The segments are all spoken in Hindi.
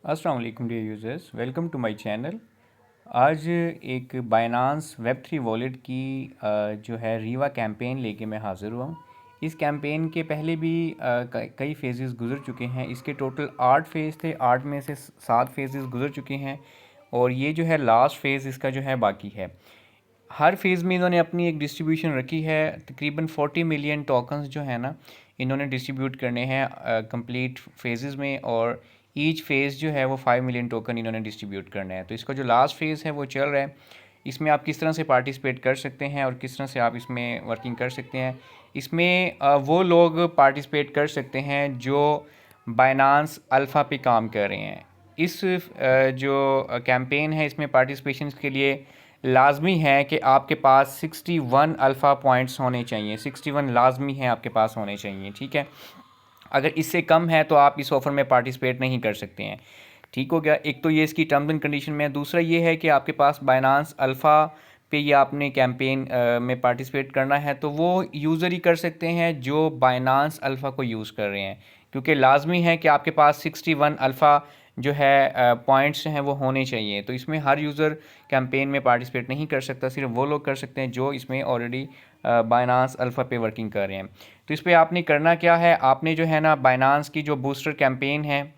अस्सलाम वालेकुम dear users, welcome to my channel. आज एक बाइनांस वेब थ्री वॉलेट की जो है रीवा कैंपेन लेके मैं हाज़िर हुआ हूँ। इस कैंपेन के पहले भी कई फेजेस गुजर चुके हैं। इसके टोटल 8 फेज़ थे, 8 में से 7 फेजेस गुजर चुके हैं और ये जो है लास्ट फेज़ इसका जो है बाकी है। हर फेज़ में इन्होंने अपनी एक डिस्ट्रीब्यूशन रखी है। तकरीबन 40 मिलियन टोकन्स जो है ना इन्होंने डिस्ट्रीब्यूट करने हैं कंप्लीट फेजेस में, और ईच फेज़ जो है वो 5 मिलियन टोकन इन्होंने डिस्ट्रीब्यूट करना है। तो इसका जो लास्ट फेज़ है वो चल रहा है। इसमें आप किस तरह से पार्टिसिपेट कर सकते हैं और किस तरह से आप इसमें वर्किंग कर सकते हैं, इसमें वो लोग पार्टिसिपेट कर सकते हैं जो बाइनांस अल्फ़ा पे काम कर रहे हैं। इस जो कैंपेन है इसमें पार्टिसिपेशन के लिए लाजमी है कि आपके पास 61 अल्फ़ा पॉइंट्स होने चाहिए। 61 लाजमी है आपके पास होने चाहिए, ठीक है। अगर इससे कम है तो आप इस ऑफ़र में पार्टिसिपेट नहीं कर सकते हैं, ठीक हो गया। एक तो ये इसकी टर्म्स एंड कंडीशन में है। दूसरा ये है कि आपके पास बाइनांस अल्फ़ा पे ये आपने कैंपेन में पार्टिसिपेट करना है तो वो यूज़र ही कर सकते हैं जो बाइनांस अल्फ़ा को यूज़ कर रहे हैं, क्योंकि लाजमी है कि आपके पास 61 अल्फ़ा जो है पॉइंट्स हैं वो होने चाहिए। तो इसमें हर यूज़र कैंपेन में पार्टिसिपेट नहीं कर सकता, सिर्फ वो लोग कर सकते हैं जो इसमें ऑलरेडी बाइनांस अल्फ़ा पे वर्किंग कर रहे हैं। तो इस पर आपने करना क्या है, आपने जो है ना बाइनांस की जो बूस्टर कैंपेन है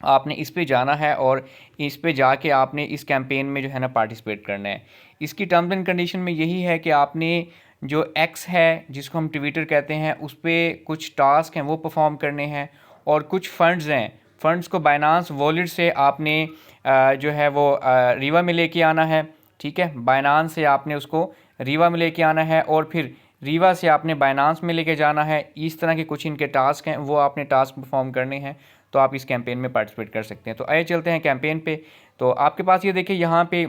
आपने इस पे जाना है और इस पे जाके आपने इस कैंपेन में जो है ना पार्टिसिपेट करना है। इसकी टर्म्स एंड कंडीशन में यही है कि आपने जो एक्स है जिसको हम ट्विटर कहते हैं उस पर कुछ टास्क हैं वो परफॉर्म करने हैं, और कुछ फ़ंड्स हैं, फ़ंड्स को बाइनांस वॉलेट से आपने जो है वो रीवा में लेके आना है, ठीक है। बाइनांस से आपने उसको रीवा में लेके आना है और फिर रीवा से आपने बाइनांस में लेके जाना है। इस तरह के कुछ इनके टास्क हैं, वो आपने टास्क परफॉर्म करने हैं, तो आप इस कैंपेन में पार्टिसिपेट कर सकते हैं। तो आइए चलते हैं कैंपेन पे। तो आपके पास ये देखिए यहाँ पे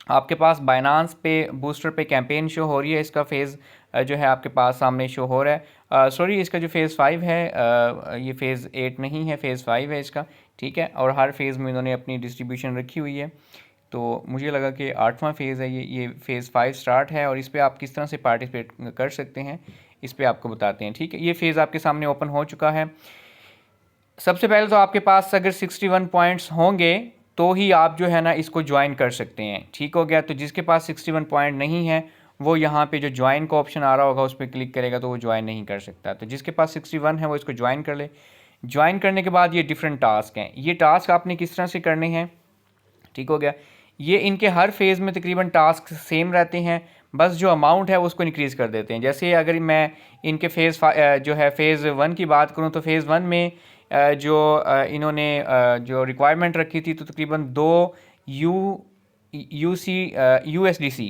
आपके पास बाइनांस पे बूस्टर पे कैंपेन शो हो रही है। इसका फ़ेज़ जो है आपके पास सामने शो हो रहा है। सॉरी, इसका जो फ़ेज़ 5 है ये फ़ेज़ 8 नहीं है, फ़ेज़ 5 है इसका, ठीक है। और हर फेज़ में इन्होंने अपनी डिस्ट्रीब्यूशन रखी हुई है। तो मुझे लगा कि 8वां फ़ेज़ है ये फ़ेज़ 5 स्टार्ट है और इस पर आप किस तरह से पार्टिसिपेट कर सकते हैं इस पर आपको बताते हैं, ठीक है। ये फ़ेज़ आपके सामने ओपन हो चुका है। सबसे पहले तो आपके पास अगर 61 पॉइंट्स होंगे तो ही आप जो है ना इसको ज्वाइन कर सकते हैं, ठीक हो गया। तो जिसके पास 61 पॉइंट नहीं है वो यहाँ पे जो ज्वाइन का ऑप्शन आ रहा होगा उस पर क्लिक करेगा तो वो ज्वाइन नहीं कर सकता। तो जिसके पास 61 है वो इसको ज्वाइन कर ले। ज्वाइन करने के बाद ये डिफरेंट टास्क हैं, ये टास्क आपने किस तरह से करने हैं, ठीक हो गया। ये इनके हर फेज़ में तकरीबन टास्क सेम रहते हैं, बस जो अमाउंट है उसको इंक्रीज़ कर देते हैं। जैसे अगर मैं इनके जो है फ़ेज़ 1 की बात करूँ तो फ़ेज़ 1 में जो इन्होंने जो रिक्वायरमेंट रखी थी तो तकरीबन 2 यू यूएसडीसी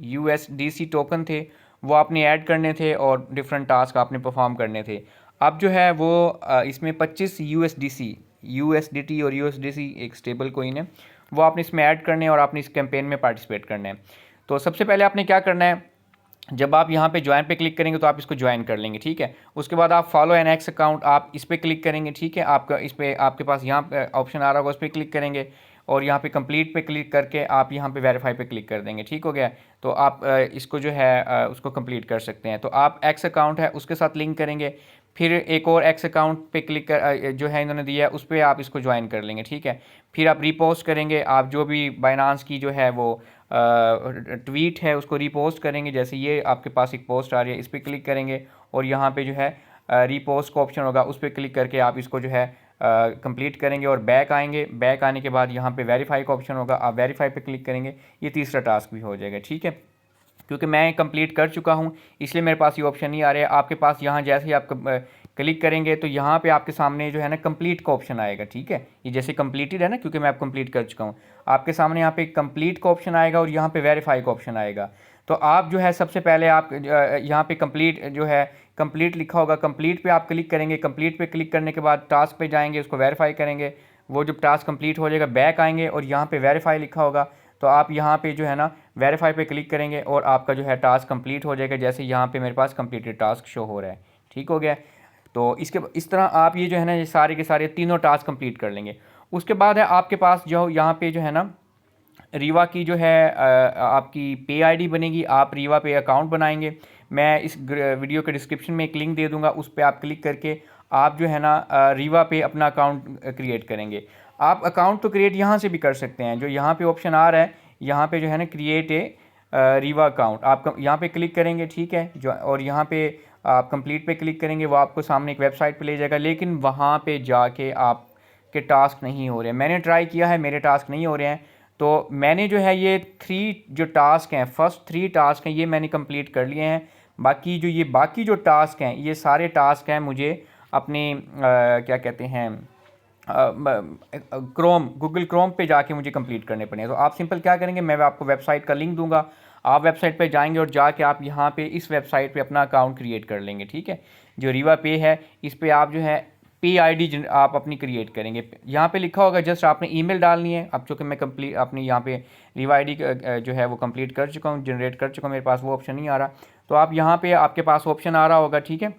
यूएसडीसी टोकन थे, वो आपने ऐड करने थे और डिफरेंट टास्क आपने परफॉर्म करने थे। अब जो है वो इसमें 25 यूएसडीटी और यूएसडीसी एक स्टेबल कोइन है, वो आपने इसमें ऐड करने हैं और आपने इस कैंपेन में पार्टिसिपेट करना है। तो सबसे पहले आपने क्या करना है, जब आप यहाँ पे ज्वाइन पे क्लिक करेंगे तो आप इसको ज्वाइन कर लेंगे, ठीक है। उसके बाद आप फॉलो एन एक्स अकाउंट आप इस पर क्लिक करेंगे, ठीक है। आपका इस पर आपके पास यहाँ पे ऑप्शन आ रहा होगा, उस पर क्लिक करेंगे और यहाँ पे कंप्लीट पे क्लिक करके आप यहाँ पे वेरीफाई पे क्लिक कर देंगे, ठीक हो गया। तो आप इसको जो है उसको कंप्लीट कर सकते हैं। तो आप एक्स अकाउंट है उसके साथ लिंक करेंगे, फिर एक और एक्स अकाउंट पे क्लिक कर जो है इन्होंने दिया है उस पर आप इसको ज्वाइन कर लेंगे, ठीक है। फिर आप रीपोस्ट करेंगे, आप जो भी बाइनांस की जो है वो ट्वीट है उसको रीपोस्ट करेंगे। जैसे ये आपके पास एक पोस्ट आ रही है, इस पर क्लिक करेंगे और यहाँ पे जो है रीपोस्ट का ऑप्शन होगा, उस पर क्लिक करके आप इसको जो है कंप्लीट करेंगे और बैक आएंगे। बैक आने के बाद यहाँ पे वेरीफाई का ऑप्शन होगा, आप वेरीफाई पे क्लिक करेंगे, ये तीसरा टास्क भी हो जाएगा, ठीक है। क्योंकि मैं कंप्लीट कर चुका हूँ इसलिए मेरे पास ये ऑप्शन नहीं आ रहा है। आपके पास यहाँ जैसे ही आप क्लिक करेंगे तो यहाँ पे आपके सामने जो है ना कंप्लीट का ऑप्शन आएगा, ठीक है। ये जैसे कंप्लीटेड है ना, क्योंकि मैं आप कंप्लीट कर चुका हूँ, आपके सामने यहाँ पे कंप्लीट का ऑप्शन आएगा और यहाँ पे वेरीफाई का ऑप्शन आएगा। तो आप जो है सबसे पहले आप यहाँ पे कंप्लीट जो है कंप्लीट लिखा होगा, कंप्लीट पे आप क्लिक करेंगे। कंप्लीट पे क्लिक करने के बाद टास्क पे जाएंगे, उसको वेरीफाई करेंगे। वो जब टास्क कंप्लीट हो जाएगा बैक आएंगे और यहाँ पे वेरीफाई लिखा होगा, तो आप यहाँ पे जो है ना वेरीफाई पे क्लिक करेंगे और आपका जो है टास्क कंप्लीट हो जाएगा। जैसे यहाँ पे मेरे पास कंप्लीटेड टास्क शो हो रहा है, ठीक हो गया। तो इस तरह आप ये जो है ना ये सारे के सारे तीनों टास्क कंप्लीट कर लेंगे। उसके बाद है आपके पास जो यहाँ पे जो है ना रीवा की जो है आपकी पे आईडी बनेगी, आप रीवा पे अकाउंट बनाएंगे। मैं इस वीडियो के डिस्क्रिप्शन में एक लिंक दे दूंगा, उस पर आप क्लिक करके आप जो है ना रीवा पे अपना अकाउंट क्रिएट करेंगे। आप अकाउंट तो क्रिएट यहाँ से भी कर सकते हैं, जो यहाँ पे ऑप्शन आ रहा है, यहाँ पे जो है ना क्रिएट ए रीवा अकाउंट, आप यहाँ पे क्लिक करेंगे, ठीक है, जो और यहाँ पे आप कंप्लीट पे क्लिक करेंगे, वो आपको सामने एक वेबसाइट पे ले जाएगा, लेकिन वहाँ पे जाके आपके टास्क नहीं हो रहे हैं। मैंने ट्राई किया है, मेरे टास्क नहीं हो रहे हैं, तो मैंने जो है ये 3 जो टास्क हैं, फर्स्ट 3 टास्क हैं, ये मैंने कंप्लीट कर लिए हैं। बाकी जो टास्क हैं, ये सारे टास्क हैं मुझे अपने क्या कहते हैं गूगल क्रोम पे जाके मुझे कंप्लीट करने पड़ेंगे। तो आप सिंपल क्या करेंगे, मैं आपको वेबसाइट का लिंक दूंगा, आप वेबसाइट पे जाएंगे और जाके आप यहाँ पे इस वेबसाइट पे अपना अकाउंट क्रिएट कर लेंगे, ठीक है। जो रीवा पे है, इस पे आप जो है पे आईडी आप अपनी क्रिएट करेंगे। यहाँ पे लिखा होगा, जस्ट आपने ईमेल डालनी है। अब चूँकि मैं कंप्लीट अपनी यहाँ पे रीवा आईडी जो है वो कंप्लीट कर चुका हूँ, जनरेट कर चुका हूँ, मेरे पास वो ऑप्शन नहीं आ रहा। तो आप यहाँ पे आपके पास ऑप्शन आ रहा होगा, ठीक है।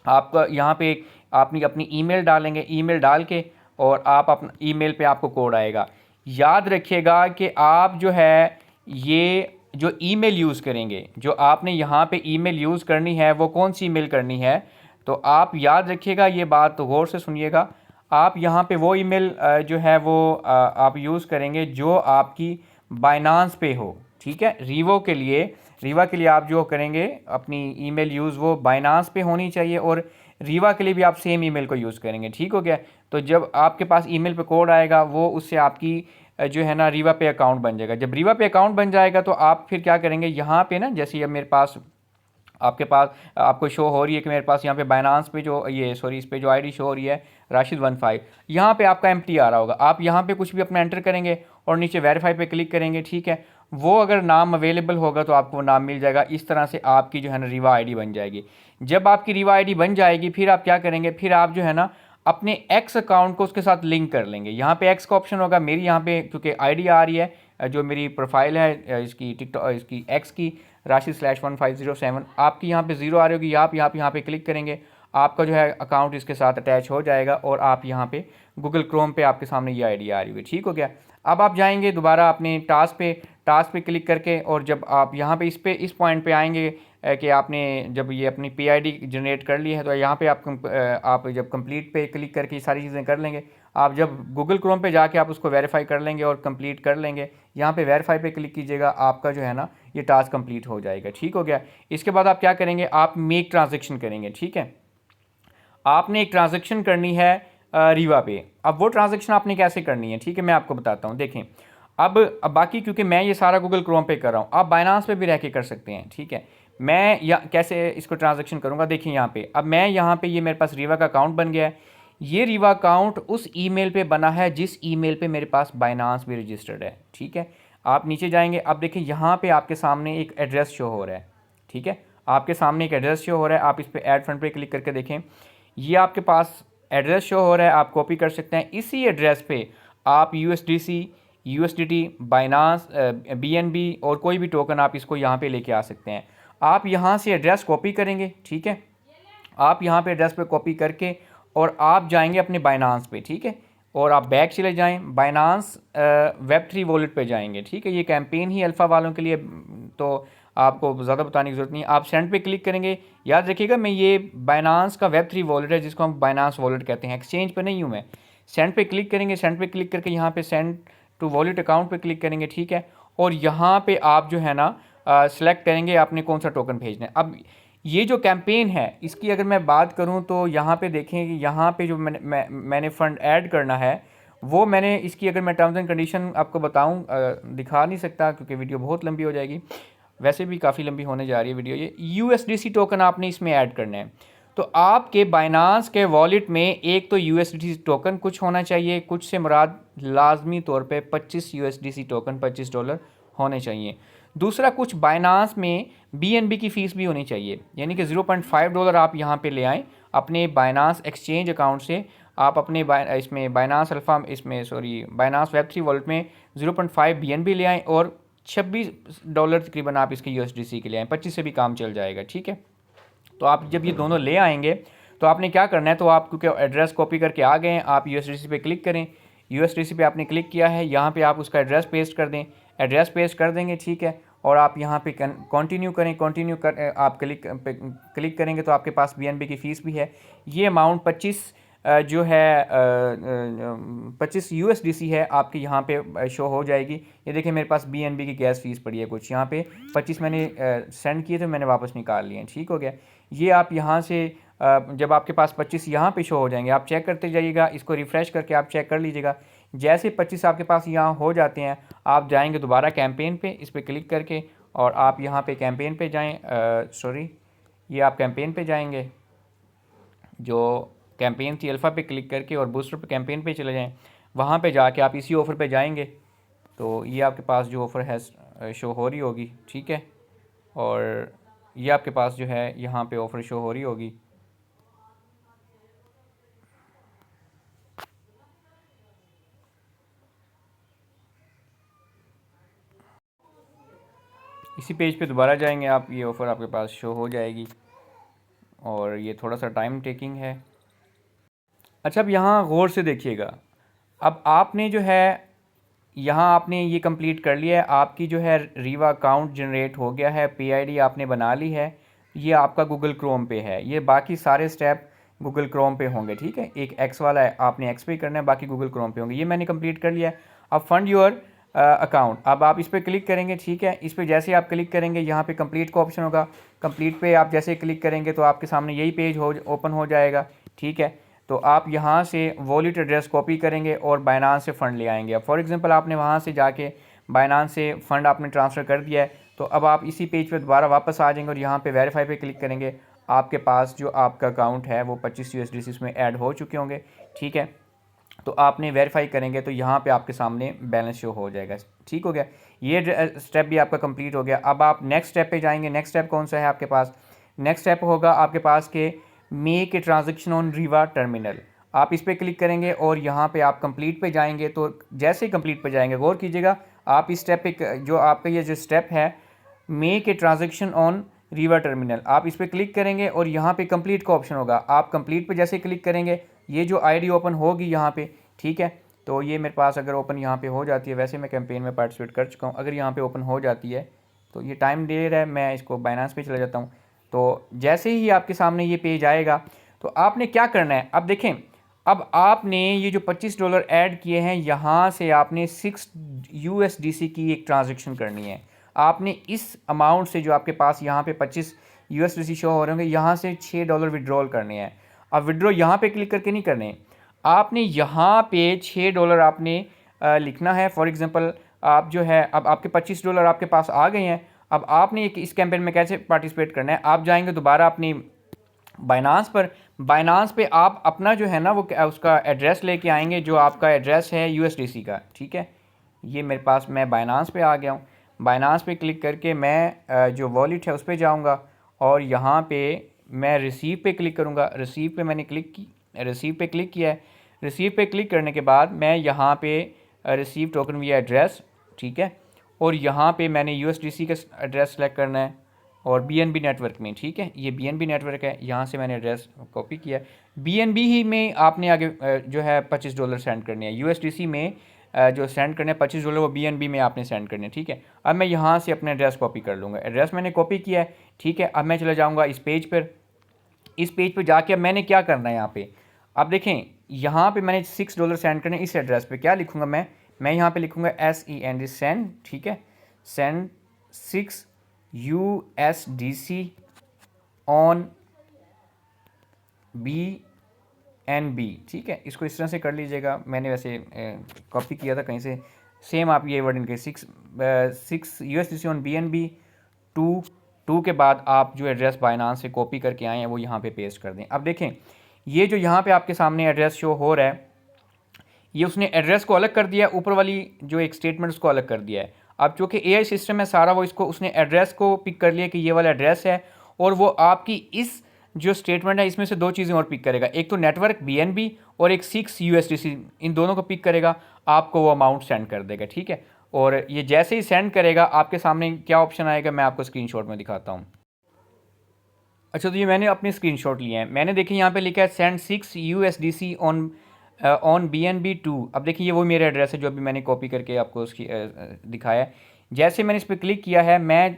आपका यहाँ पे आपने अपनी ईमेल डालेंगे, ईमेल डाल के और आप अपना ईमेल पे आपको कोड आएगा। याद रखिएगा कि आप जो है ये जो ईमेल यूज़ करेंगे, जो आपने यहाँ पे ईमेल यूज़ करनी है, वो कौन सी ईमेल करनी है, तो आप याद रखिएगा, ये बात तो गौर से सुनिएगा। आप यहाँ पे वो ईमेल जो है वो आप यूज़ करेंगे जो आपकी बाइनांस पे हो, ठीक है। रीवा के लिए आप जो करेंगे अपनी ईमेल यूज़, वो बाइनांस पे होनी चाहिए, और रीवा के लिए भी आप सेम ईमेल को यूज़ करेंगे, ठीक हो गया। तो जब आपके पास ईमेल पे कोड आएगा, वो उससे आपकी जो है ना रीवा पे अकाउंट बन जाएगा। जब रीवा पे अकाउंट बन जाएगा तो आप फिर क्या करेंगे, यहाँ पे ना जैसे अब मेरे पास आपके पास आपको शो हो रही है कि मेरे पास यहाँ पे बाइनांस पे जो इस पे जो आईडी शो हो रही है राशिद15, यहाँ पे आपका एम्प्टी आ रहा होगा। आप यहाँ पे कुछ भी अपना एंटर करेंगे और नीचे वेरीफाई पे क्लिक करेंगे, ठीक है। वो अगर नाम अवेलेबल होगा तो आपको वो नाम मिल जाएगा। इस तरह से आपकी जो है ना रीवा आईडी बन जाएगी। जब आपकी रीवा आईडी बन जाएगी, फिर आप क्या करेंगे, फिर आप जो है ना अपने एक्स अकाउंट को उसके साथ लिंक कर लेंगे। यहाँ पे एक्स का ऑप्शन होगा, मेरी यहाँ पे क्योंकि आईडी आ रही है, जो मेरी प्रोफाइल है इसकी टिकटॉक इसकी एक्स की राशिद/1507, आपकी यहाँ पे 0 आ रही होगी। आप यहाँ पे क्लिक करेंगे, आपका जो है अकाउंट इसके साथ अटैच हो जाएगा और आप यहाँ पे गूगल क्रोम पे आपके सामने ये आईडी आ रही होगी, ठीक हो गया। अब आप जाएंगे दोबारा अपने टास्क पे क्लिक करके, और जब आप यहाँ पे इस पॉइंट पे आएंगे कि आपने जब ये अपनी पीआईडी जनरेट कर ली है, तो यहाँ पे आप जब कंप्लीट पे क्लिक करके सारी चीज़ें कर लेंगे। आप जब गूगल क्रोम पे जाके आप उसको वेरीफाई कर लेंगे और कंप्लीट कर लेंगे, यहाँ पे वेरीफाई पे क्लिक कीजिएगा, आपका जो है ना ये टास्क कंप्लीट हो जाएगा, ठीक हो गया। इसके बाद आप क्या करेंगे, आप मेक ट्रांजेक्शन करेंगे, ठीक है। आपने एक ट्रांजेक्शन करनी है रीवा पे। अब वो ट्रांजेक्शन आपने कैसे करनी है, ठीक है, मैं आपको बताता हूँ। देखें, अब बाकी क्योंकि मैं ये सारा गूगल क्रोम पे कर रहा हूँ, आप बाइनांस पे भी रह के कर सकते हैं, ठीक है। मैं कैसे इसको ट्रांजेक्शन करूँगा, देखिए यहाँ पे, अब मैं यहाँ पे ये मेरे पास रीवा का अकाउंट बन गया है। ये रीवा अकाउंट उस ईमेल पे बना है जिस ईमेल पे मेरे पास बाइनांस भी रजिस्टर्ड है, ठीक है। आप नीचे जाएंगे, अब देखिए यहाँ पे आपके सामने एक एड्रेस शो हो रहा है, ठीक है। आपके सामने एक एड्रेस शो हो रहा है, आप इस पर ऐड फंड पे क्लिक करके देखें, ये आपके पास एड्रेस शो हो रहा है, आप कॉपी कर सकते हैं। इसी एड्रेस पे आप USDC, USDT, बाइनांस, BNB और कोई भी टोकन आप इसको यहाँ पे लेके आ सकते हैं। आप यहाँ से एड्रेस कॉपी करेंगे, ठीक है। आप यहाँ पे एड्रेस पे कॉपी करके और आप जाएंगे अपने बाइनांस पे, ठीक है, और आप बैक चले जाएं, बाइनांस Web3 वॉलेट पे जाएंगे, ठीक है। ये कैंपेन ही अल्फ़ा वालों के लिए, तो आपको ज़्यादा बताने की ज़रूरत नहीं है। आप सेंड पे क्लिक करेंगे। याद रखिएगा, मैं ये बाइनांस का Web3 वॉलेट है जिसको हम बाइनांस वॉलेट कहते हैं, एक्सचेंज पे नहीं हूँ मैं। सेंड पे क्लिक करेंगे, सेंड पे क्लिक करके यहाँ पे सेंड टू वॉलेट अकाउंट पे क्लिक करेंगे, ठीक है। और यहाँ पे आप जो है ना सेलेक्ट करेंगे आपने कौन सा टोकन भेजना है। अब ये जो कैंपेन है इसकी अगर मैं बात करूँ तो यहाँ पे देखें कि यहाँ पे जो मैंने फ़ंड ऐड करना है, वो मैंने इसकी अगर मैं टर्म्स एंड कंडीशन आपको बताऊँ, दिखा नहीं सकता क्योंकि वीडियो बहुत लंबी हो जाएगी। वैसे भी काफ़ी लंबी होने जा रही है वीडियो। ये USDC टोकन आपने इसमें ऐड करना है। तो आपके बाइनांस के वॉलेट में एक तो USDC टोकन कुछ होना चाहिए, कुछ से मुराद लाजमी तौर पे 25 USDC टोकन, $25 होने चाहिए। दूसरा, कुछ बाइनांस में BNB की फ़ीस भी होनी चाहिए, यानी कि $0.5 आप यहाँ पे ले आएँ अपने बाइनांस एक्सचेंज अकाउंट से। आप अपने बाइनांस Web3 वॉलेट में 0.5 BNB ले आएँ और $26 तकरीबन आप इसके USDC के ले आएँ। 25 से भी काम चल जाएगा, ठीक है। तो आप जब ये दोनों ले आएंगे तो आपने क्या करना है, तो आप क्योंकि एड्रेस कॉपी करके आ गए हैं, आप USDC पे क्लिक करें। USDC पे आपने क्लिक किया है, यहाँ पे आप उसका एड्रेस पेस्ट कर दें, एड्रेस पेस्ट कर देंगे, ठीक है। और आप यहाँ पे कंटिन्यू करें, कंटिन्यू कर आप क्लिक करेंगे तो आपके पास BNB की फ़ीस भी है। ये अमाउंट 25 जो है 25 USDC है आपकी यहाँ पे शो हो जाएगी। ये देखिए मेरे पास BNB की गैस फीस पड़ी है कुछ, यहाँ पे 25 मैंने सेंड किए थे, मैंने वापस निकाल लिए हैं। ठीक हो गया। ये आप यहाँ से जब आपके पास 25 यहाँ पे शो हो जाएंगे, आप चेक करते जाइएगा, इसको रिफ़्रेश करके आप चेक कर लीजिएगा। जैसे 25 आपके पास यहाँ हो जाते हैं, आप जाएंगे दोबारा कैंपेन पे, इस पर क्लिक करके, और आप यहाँ पे कैंपेन पे जाएँ, सॉरी, ये आप कैंपेन पे जाएंगे, जो कैंपेन थी अल्फ़ा पे क्लिक करके, और बूस्टर पे कैंपेन पे चले जाएं। वहाँ पे जाके आप इसी ऑफ़र पे जाएंगे तो ये आपके पास जो ऑफ़र है शो हो रही होगी। ठीक है, और ये आपके पास जो है यहाँ पे ऑफ़र शो हो रही होगी। इसी पेज पे दोबारा जाएंगे आप, ये ऑफ़र आपके पास शो हो जाएगी, और ये थोड़ा सा टाइम टेकिंग है। अच्छा, अब यहाँ गौर से देखिएगा, अब आपने जो है यहाँ आपने ये कंप्लीट कर लिया है, आपकी जो है रीवा अकाउंट जनरेट हो गया है, PID आपने बना ली है, ये आपका गूगल क्रोम पे है। ये बाकी सारे स्टेप गूगल क्रोम पे होंगे। ठीक है, एक एक्स वाला है, आपने एक्स पे करना है, बाकी गूगल क्रोम पे होंगे। ये मैंने कंप्लीट कर लिया है। अब फंड योर अकाउंट, अब आप इस पर क्लिक करेंगे। ठीक है, इस पर जैसे आप क्लिक करेंगे, यहाँ पे कंप्लीट का ऑप्शन होगा। कंप्लीट पे आप जैसे क्लिक करेंगे तो आपके सामने यही पेज ओपन हो जाएगा। ठीक है, तो आप यहाँ से वॉलेट एड्रेस कॉपी करेंगे और बाइनांस से फ़ंड ले आएंगे। अब फॉर एग्जांपल आपने वहाँ से जाके बाइनांस से फ़ंड आपने ट्रांसफ़र कर दिया है, तो अब आप इसी पेज पे दोबारा वापस आ जाएंगे और यहाँ पे वेरीफाई पे क्लिक करेंगे। आपके पास जो आपका अकाउंट है वो 25 USDC इसमें ऐड हो चुके होंगे। ठीक है, तो आपने वेरीफाई करेंगे तो यहाँ पे आपके सामने बैलेंस शो हो जाएगा। ठीक हो गया, ये स्टेप भी आपका कंप्लीट हो गया। अब आप नेक्स्ट स्टेप पे जाएंगे। नेक्स्ट स्टेप कौन सा है आपके पास? नेक्स्ट स्टेप होगा आपके पास के make a transaction on Rewa terminal. आप इस पर क्लिक करेंगे और यहाँ पे आप कंप्लीट पे जाएंगे। तो जैसे ही कंप्लीट पे जाएंगे, गौर कीजिएगा, आप इस स्टेप पे जो आपका ये जो स्टेप है make a transaction on Rewa terminal, आप इस पर क्लिक करेंगे और यहाँ पे कंप्लीट का ऑप्शन होगा। आप कंप्लीट पे जैसे क्लिक करेंगे, ये जो ID ओपन होगी यहाँ पे। ठीक है, तो ये मेरे पास अगर ओपन यहाँ पे हो जाती है, वैसे मैं कैंपेन में पार्टिसिपेट कर चुका हूँ, अगर यहाँ पे ओपन हो जाती है तो ये टाइम दे रहा है, मैं इसको बाइनांस पे चला जाता हूँ। तो जैसे ही आपके सामने ये पेज आएगा तो आपने क्या करना है, अब देखें, अब आपने ये जो $25 ऐड किए हैं, यहाँ से आपने 6 USDC की एक ट्रांजेक्शन करनी है। आपने इस अमाउंट से जो आपके पास यहाँ पे 25 USDC शो हो रहे होंगे, यहाँ से $6 विड्रॉल करने हैं। अब विड्रॉ यहाँ पे क्लिक करके नहीं करने, आपने यहाँ पे $6 आपने लिखना है। फॉर एग्जांपल आप जो है, अब आपके $25 आपके पास आ गए हैं। अब आपने इस कैंपेन में कैसे पार्टिसिपेट करना है, आप जाएंगे दोबारा अपनी बाइनांस पर। बाइनांस पे आप अपना जो है ना वो उसका एड्रेस लेके आएंगे, जो आपका एड्रेस है USDC का। ठीक है, ये मेरे पास, मैं बाइनांस पे आ गया हूँ। बाइनांस पे क्लिक करके मैं जो वॉलेट है उस पर जाऊँगा और यहाँ पे मैं रिसीव पे क्लिक करूँगा। रिसीव पे मैंने रिसीव पे क्लिक किया है। रिसीव पे क्लिक करने के बाद मैं यहाँ पे रिसीव टोकन विया एड्रेस, ठीक है, और यहाँ पे मैंने USDC का एड्रेस सेलेक्ट करना है और BNB नेटवर्क में। ठीक है, ये BNB नेटवर्क है, यहाँ से मैंने एड्रेस कॉपी किया है। BNB ही में आपने आगे जो है $25 सेंड करने हैं। USDC में जो सेंड करने हैं $25 वो BNB में आपने सेंड करने हैं। ठीक है, अब मैं यहाँ से अपना एड्रेस कॉपी कर लूँगा। एड्रेस मैंने कॉपी किया है। ठीक है, अब मैं चला जाऊँगा इस पेज पर। इस पेज पर जाके अब मैंने क्या करना है यहाँ पे, अब देखें, यहाँ पे मैंने $6 सेंड करने। इस एड्रेस पे क्या लिखूँगा मैं यहाँ पे लिखूँगा SEND सेंड। ठीक है, सेंड 6 USDC ऑन BNB। ठीक है, इसको इस तरह से कर लीजिएगा। मैंने वैसे कॉपी किया था कहीं से, सेम आप ये वर्ड इनके 6 USDC ऑन BNB 2 के बाद आप जो एड्रेस बाइनांस से कॉपी करके आए हैं वो यहाँ पे पेस्ट कर दें। अब देखें, ये जो यहाँ पे आपके सामने एड्रेस शो हो रहा है, ये उसने एड्रेस को अलग कर दिया है, ऊपर वाली जो एक स्टेटमेंट उसको अलग कर दिया है। अब चूँकि AI सिस्टम है सारा, वो इसको उसने एड्रेस को पिक कर लिया कि ये वाला एड्रेस है, और वो आपकी इस जो स्टेटमेंट है इसमें से दो चीज़ें और पिक करेगा, एक तो नेटवर्क BNB और एक 6 USDC, इन दोनों को पिक करेगा, आपको वो अमाउंट सेंड कर देगा। ठीक है, और ये जैसे ही सेंड करेगा आपके सामने क्या ऑप्शन आएगा, मैं आपको स्क्रीनशॉट में दिखाता हूँ। अच्छा, तो ये मैंने अपने स्क्रीनशॉट लिए हैं। मैंने देखिए यहाँ पे लिखा है सेंड 6 USDC ऑन BNB 2। अब देखिए ये वो मेरा एड्रेस है जो अभी मैंने कॉपी करके आपको उसकी दिखाया है। जैसे मैंने इस पर क्लिक किया है, मैं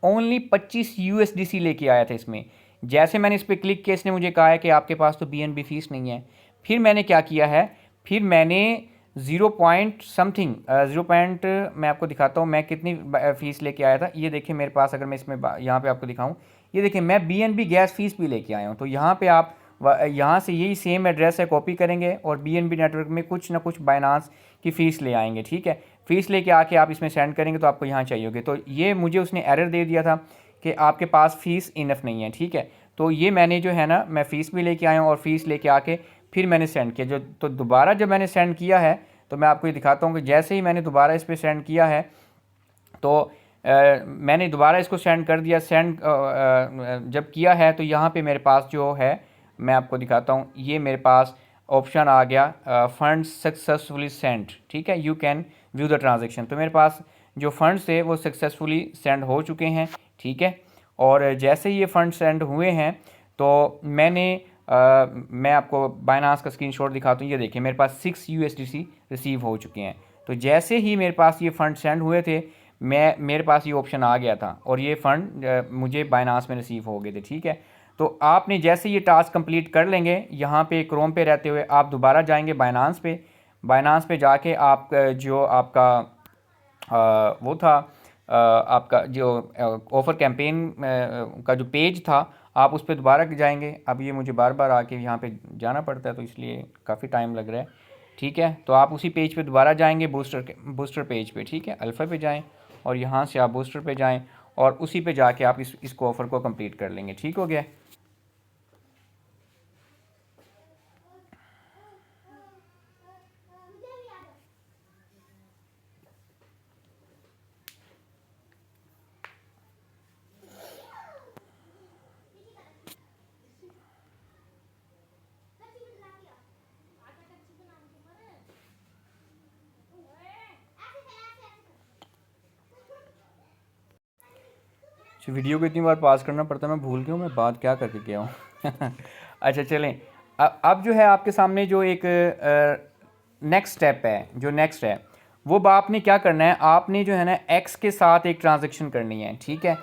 ओनली 25 USDC लेके आया था इसमें। जैसे मैंने इस पर क्लिक किया, इसने मुझे कहा है कि आपके पास तो BNB फीस नहीं है। फिर मैंने क्या किया है, फिर मैंने 0 पॉइंट समथिंग 0 पॉइंट मैं आपको दिखाता हूँ मैं कितनी फ़ीस लेके आया था। ये देखिए मेरे पास, अगर मैं इसमें यहाँ पे आपको दिखाऊँ, ये देखिए मैं BNB गैस फ़ीस भी लेके आया हूँ। तो यहाँ पे आप यहाँ से यही सेम एड्रेस है, कॉपी करेंगे और BNB नेटवर्क में कुछ ना कुछ बाइनांस की फ़ीस ले आएंगे, ठीक है। फ़ीस लेके आके आप इसमें सेंड करेंगे तो आपको यहाँ चाहिए होगी। तो ये मुझे उसने एरर दे दिया था कि आपके पास फ़ीस इनफ नहीं है, ठीक है। तो ये मैंने जो है ना, मैं फ़ीस भी लेके आया हूँ और फ़ीस लेके आके फिर मैंने सेंड किया। जो तो दोबारा जब मैंने सेंड किया है तो मैं आपको ये दिखाता हूँ कि जैसे ही मैंने दोबारा इस पर सेंड किया है तो मैंने दोबारा इसको सेंड कर दिया। सेंड जब किया है तो यहाँ पे मेरे पास जो है, मैं आपको दिखाता हूँ, ये मेरे पास ऑप्शन आ गया फंड सक्सेसफुली सेंड, ठीक है, you can view the transaction. तो मेरे पास जो फंड्स थे वो सक्सेसफुली सेंड हो चुके हैं, ठीक है। और जैसे ही ये फंड सेंड हुए हैं तो मैं आपको बाइनांस का स्क्रीनशॉट दिखाता हूँ। ये देखिए मेरे पास 6 USDC रिसीव हो चुके हैं। तो जैसे ही मेरे पास ये फ़ंड सेंड हुए थे, मेरे पास ये ऑप्शन आ गया था और ये फ़ंड मुझे बाइनांस में रिसीव हो गए थे, ठीक है। तो आपने जैसे ये टास्क कंप्लीट कर लेंगे, यहाँ पे क्रोम पे रहते हुए आप दोबारा जाएंगे बाइनांस पे जाके आप जो आपका वो था, आपका जो ऑफ़र कैंपेन का जो पेज था, आप उस पर दोबारा जाएंगे। अब ये मुझे बार बार आके यहाँ पे जाना पड़ता है तो इसलिए काफ़ी टाइम लग रहा है, ठीक है। तो आप उसी पेज पे दोबारा जाएंगे, बूस्टर पेज पे, ठीक है, अल्फ़ा पे जाएं और यहाँ से आप बूस्टर पे जाएं और उसी पे जाके आप इसको ऑफ़र को कंप्लीट कर लेंगे, ठीक हो गया। वीडियो को इतनी बार पास करना पड़ता है, मैं भूल गया हूँ मैं बात क्या करके गया हूँ। अच्छा चलें, अब जो है आपके सामने जो एक नेक्स्ट स्टेप है, जो नेक्स्ट है वो आपने क्या करना है, आपने जो है ना एक्स के साथ एक ट्रांजैक्शन करनी है, ठीक है।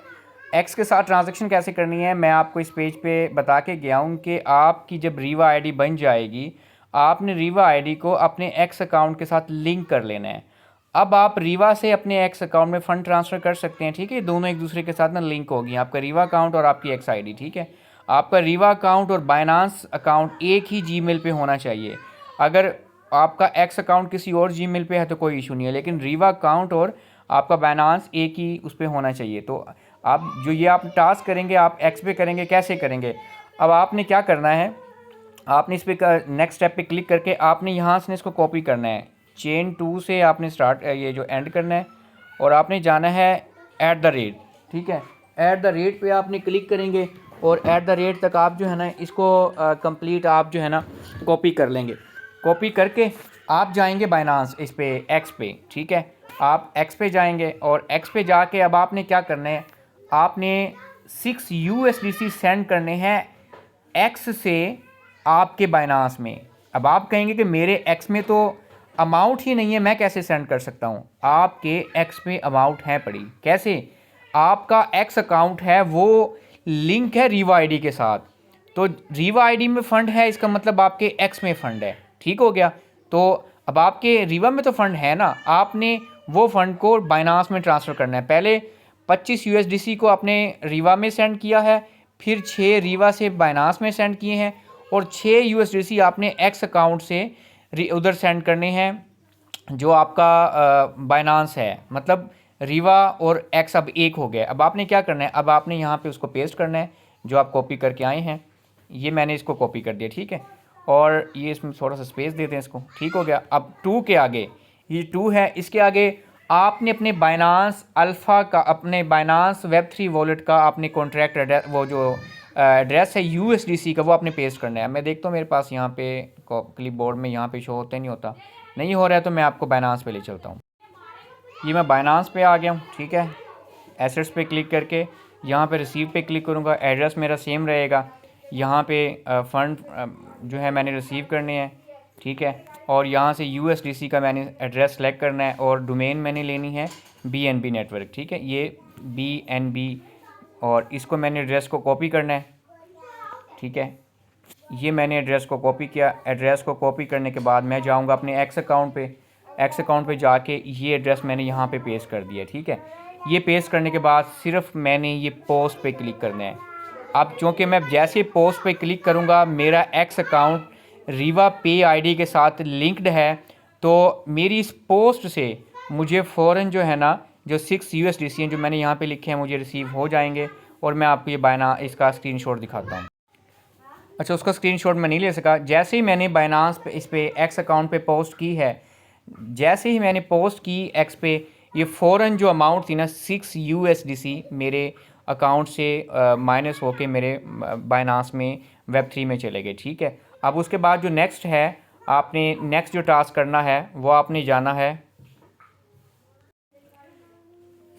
एक्स के साथ ट्रांजैक्शन कैसे करनी है, मैं आपको इस पेज पे बता के गया हूँ कि आपकी जब रीवा आईडी बन जाएगी, आपने रीवा आईडी को अपने एक्स अकाउंट के साथ लिंक कर लेना है। अब आप रीवा से अपने एक्स अकाउंट में फ़ंड ट्रांसफ़र कर सकते हैं, ठीक है। दोनों एक दूसरे के साथ ना लिंक होगी, आपका रीवा अकाउंट और आपकी एक्स आईडी, ठीक है। आपका रीवा अकाउंट और बाइनांस अकाउंट एक ही जीमेल पे होना चाहिए। अगर आपका एक्स अकाउंट किसी और जीमेल पे है तो कोई इशू नहीं है, लेकिन रीवा अकाउंट और आपका बाइनांस एक ही उस पर होना चाहिए। तो आप जो ये आप टास्क करेंगे, आप एक्स पे करेंगे, कैसे करेंगे, अब आपने क्या करना है, आपने इस पर नेक्स्ट स्टेप पे क्लिक करके आपने यहाँ से इसको कॉपी करना है। चेन 2 से आपने स्टार्ट ये जो एंड करना है और आपने जाना है @, ठीक है। @ पे आपने क्लिक करेंगे और @ तक आप जो है ना इसको कंप्लीट आप जो है ना कॉपी कर लेंगे। कॉपी करके आप जाएंगे बाइनांस इस पे एक्स पे, ठीक है। आप एक्स पे जाएंगे और एक्स पे जाके अब आपने क्या करना है, आपने 6 USDC सेंड करने हैं एक्स से आपके बाइनांस में। अब आप कहेंगे कि मेरे एक्स में तो अमाउंट ही नहीं है, मैं कैसे सेंड कर सकता हूँ। आपके एक्स में अमाउंट है पड़ी, कैसे, आपका एक्स अकाउंट है वो लिंक है रीवा आईडी के साथ। तो रीवा आईडी में फ़ंड है, इसका मतलब आपके एक्स में फ़ंड है, ठीक हो गया। तो अब आपके रीवा में तो फ़ंड है ना, आपने वो फ़ंड को बाइनांस में ट्रांसफ़र करना है। पहले 25 USDC को आपने रीवा में सेंड किया है, फिर 6 रीवा से बाइनांस में सेंड किए हैं और 6 USDC आपने एक्स अकाउंट से उधर सेंड करने हैं जो आपका बाइनांस है। मतलब रीवा और एक्स अब एक हो गया। अब आपने क्या करना है, अब आपने यहाँ पे उसको पेस्ट करना है जो आप कॉपी करके आए हैं। ये मैंने इसको कॉपी कर दिया, ठीक है। और ये इसमें थोड़ा सा स्पेस देते हैं इसको, ठीक हो गया। अब 2 के आगे, ये 2 है, इसके आगे आपने अपने बाइनांस अल्फ़ा का, अपने बाइनांस वेब3 वॉलेट का आपने कॉन्ट्रैक्ट एड्रेस, वो जो एड्रेस है USDC का, वो आपने पेस्ट करना है। मैं देखता हूँ मेरे पास यहाँ पे क्लिपबोर्ड में यहाँ पे शो होता नहीं होता, नहीं हो रहा है, तो मैं आपको बाइनांस पे ले चलता हूँ। ये मैं बाइनांस पे आ गया हूँ, ठीक है। एसेट्स पे क्लिक करके यहाँ पे रिसीव पे क्लिक करूँगा, एड्रेस मेरा सेम रहेगा। यहाँ पे फ़ंड जो है मैंने रिसीव करने हैं, ठीक है। और यहाँ से USDC का मैंने एड्रेस सेलेक्ट करना है और डोमेन मैंने लेनी है BNB नेटवर्क, ठीक है, ये BNB, और इसको मैंने एड्रेस को कॉपी करना है, ठीक है। ये मैंने एड्रेस को कॉपी किया। एड्रेस को कॉपी करने के बाद मैं जाऊंगा अपने एक्स अकाउंट पे। एक्स अकाउंट पे जाके ये एड्रेस मैंने यहाँ पे पेस्ट कर दिया, ठीक है। ये पेस्ट करने के बाद सिर्फ मैंने ये पोस्ट पे क्लिक करना है। अब चूँकि मैं जैसे पोस्ट पे क्लिक करूँगा मेरा एक्स अकाउंट रीवा पे आईडी के साथ लिंक्ड है, तो मेरी इस पोस्ट से मुझे फ़ौरन जो है ना जो 6 USDC हैं जो मैंने यहाँ पे लिखे हैं मुझे रिसीव हो जाएंगे। और मैं आपको ये बायनांस इसका स्क्रीनशॉट दिखाता हूँ। अच्छा, उसका स्क्रीनशॉट मैं नहीं ले सका। जैसे ही मैंने बायनांस पे इस पे एक्स अकाउंट पे पोस्ट की है, जैसे ही मैंने पोस्ट की एक्स पे, ये फ़ौरन जो अमाउंट थी ना 6 USDC मेरे अकाउंट से माइनस होके मेरे बायनांस में Web3 में चले गए, ठीक है। अब उसके बाद जो नेक्स्ट है, आपने नेक्स्ट जो टास्क करना है वो आपने जाना है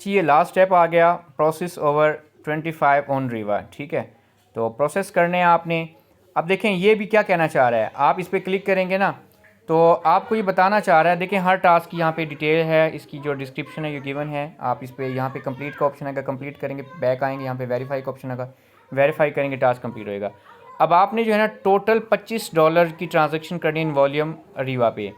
जी, ये लास्ट स्टेप आ गया, प्रोसेस ओवर 25 ऑन रीवा, ठीक है। तो प्रोसेस करने हैं आपने। अब देखें ये भी क्या कहना चाह रहा है, आप इस पर क्लिक करेंगे ना तो आपको ये बताना चाह रहा है, देखें हर टास्क की यहाँ पे डिटेल है, इसकी जो डिस्क्रिप्शन है ये गिवन है। आप इस पर यहाँ पे कंप्लीट का ऑप्शन है, कंप्लीट करेंगे बैक आएंगे, यहाँ पे वेरीफाई का ऑप्शन है, वेरीफाई करेंगे टास्क कंप्लीट होएगा। अब आपने जो है ना टोटल $25 की ट्रांजेक्शन करनी इन वॉल्यूम रीवा पे।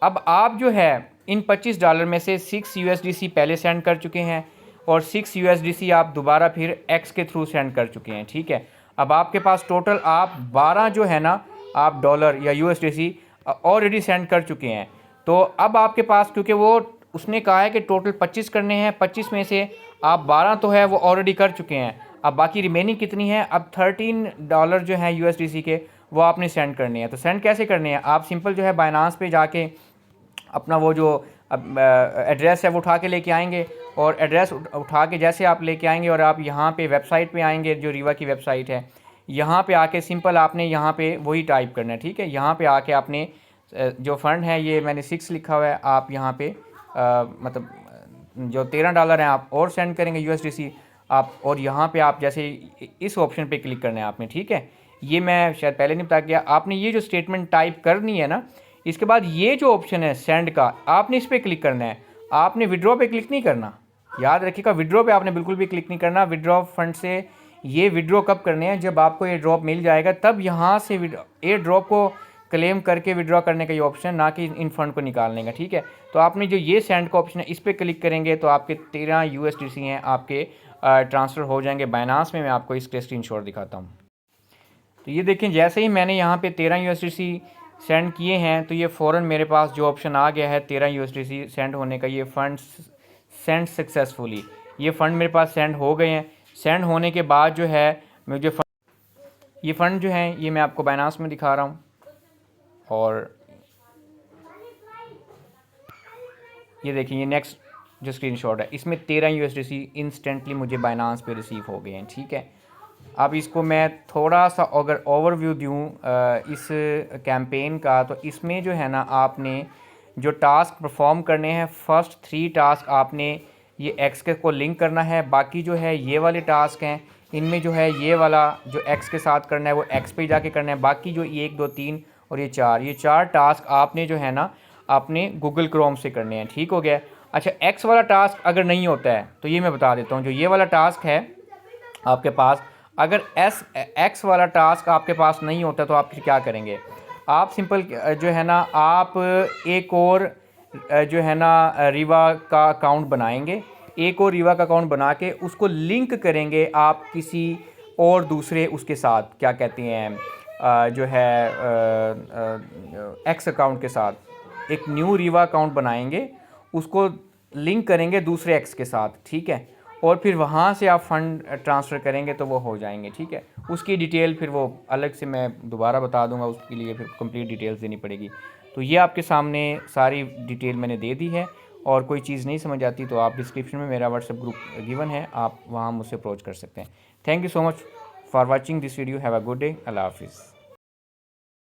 अब आप जो है इन $25 में से 6 USDC पहले सेंड कर चुके हैं और 6 USDC आप दोबारा फिर एक्स के थ्रू सेंड कर चुके हैं, ठीक है। अब आपके पास टोटल आप 12 जो है ना आप डॉलर या USDC ऑलरेडी सेंड कर चुके हैं। तो अब आपके पास, क्योंकि वो उसने कहा है कि टोटल 25 करने हैं, 25 में से आप 12 तो है वो ऑलरेडी कर चुके हैं, अब बाकी रिमेनिंग कितनी है, अब $13 जो है USDC के वो आपने सेंड करने हैं। तो सेंड कैसे करने हैं, आप सिंपल जो है बायनांस पे जाके अपना वो जो एड्रेस है वो उठा के लेके आएंगे, और एड्रेस उठा के जैसे आप लेके आएंगे और आप यहाँ पे वेबसाइट पे आएंगे, जो रीवा की वेबसाइट है, यहाँ पे आके सिंपल आपने यहाँ पे वही टाइप करना है, ठीक है। यहाँ पे आके आपने जो फ़ंड है, ये मैंने 6 लिखा हुआ है, आप यहाँ पे मतलब जो $13 हैं आप और सेंड करेंगे USDC आप, और यहाँ पे आप जैसे इस ऑप्शन पे क्लिक करना है आपने, ठीक है। ये मैं शायद पहले नहीं बता गया, आपने ये जो स्टेटमेंट टाइप करनी है ना, इसके बाद ये जो ऑप्शन है सेंड का, आपने इस पर क्लिक करना है। आपने विड्रॉ पे क्लिक नहीं करना, याद रखिएगा, विड्रॉ पे आपने बिल्कुल भी क्लिक नहीं करना। विड्रॉ फंड से ये विड्रॉ कब करने हैं, जब आपको ये ड्रॉप मिल जाएगा तब यहाँ से ये ड्रॉप को क्लेम करके विड्रॉ करने का ये ऑप्शन, ना कि इन फंड को निकालने का, ठीक है। तो आपने जो ये सेंड का ऑप्शन है इस पर क्लिक करेंगे तो आपके 13 USDC हैं आपके ट्रांसफ़र हो जाएंगे बायनांस में। मैं आपको इसके स्क्रीनशॉट दिखाता हूँ। तो ये देखें, जैसे ही मैंने यहाँ पे 13 USDC सेंड किए हैं तो ये फ़ौरन मेरे पास जो ऑप्शन आ गया है 13 USDC सेंड होने का, ये फ़ंड सेंड सक्सेसफुली, ये फ़ंड मेरे पास सेंड हो गए हैं। सेंड होने के बाद जो है मुझे ये फ़ंड जो है ये मैं आपको बायनांस में दिखा रहा हूँ, और ये देखिए ये नेक्स्ट जो स्क्रीनशॉट है इसमें 13 USDC इंस्टेंटली मुझे बायनांस पे रिसीव हो गए हैं, ठीक है। अब इसको मैं थोड़ा सा अगर ओवरव्यू दूँ इस कैंपेन का, तो इसमें जो है ना आपने जो टास्क परफॉर्म करने हैं, फर्स्ट 3 टास्क आपने ये एक्स के को लिंक करना है, बाकी जो है ये वाले टास्क हैं, इनमें जो है ये वाला जो एक्स के साथ करना है वो एक्स पे जाके करना है, बाकी जो 1 2 3 और ये 4 टास्क आपने जो है ना आपने गूगल क्रोम से करने हैं, ठीक हो गया। अच्छा, एक्स वाला टास्क अगर नहीं होता है तो ये मैं बता देता हूँ, जो ये वाला टास्क है आपके पास, अगर एक्स वाला टास्क आपके पास नहीं होता तो आप फिर क्या करेंगे, आप सिंपल जो है ना आप एक और जो है ना रीवा का अकाउंट बनाएंगे, एक और रीवा का अकाउंट बना के उसको लिंक करेंगे आप किसी और दूसरे उसके साथ, क्या कहते हैं जो है एक्स अकाउंट के साथ, एक न्यू रीवा अकाउंट बनाएंगे, उसको लिंक करेंगे दूसरे एक्स के साथ, ठीक है। और फिर वहाँ से आप फ़ंड ट्रांसफ़र करेंगे तो वो हो जाएंगे, ठीक है। उसकी डिटेल फिर वो अलग से मैं दोबारा बता दूंगा, उसके लिए फिर कंप्लीट डिटेल्स देनी पड़ेगी। तो ये आपके सामने सारी डिटेल मैंने दे दी है, और कोई चीज़ नहीं समझ आती तो आप डिस्क्रिप्शन में मेरा व्हाट्सएप ग्रुप गिवन है, आप वहाँ मुझसे अप्रोच कर सकते हैं। Thank you so much for watching this video. Have a good day. Allah हाफिज़।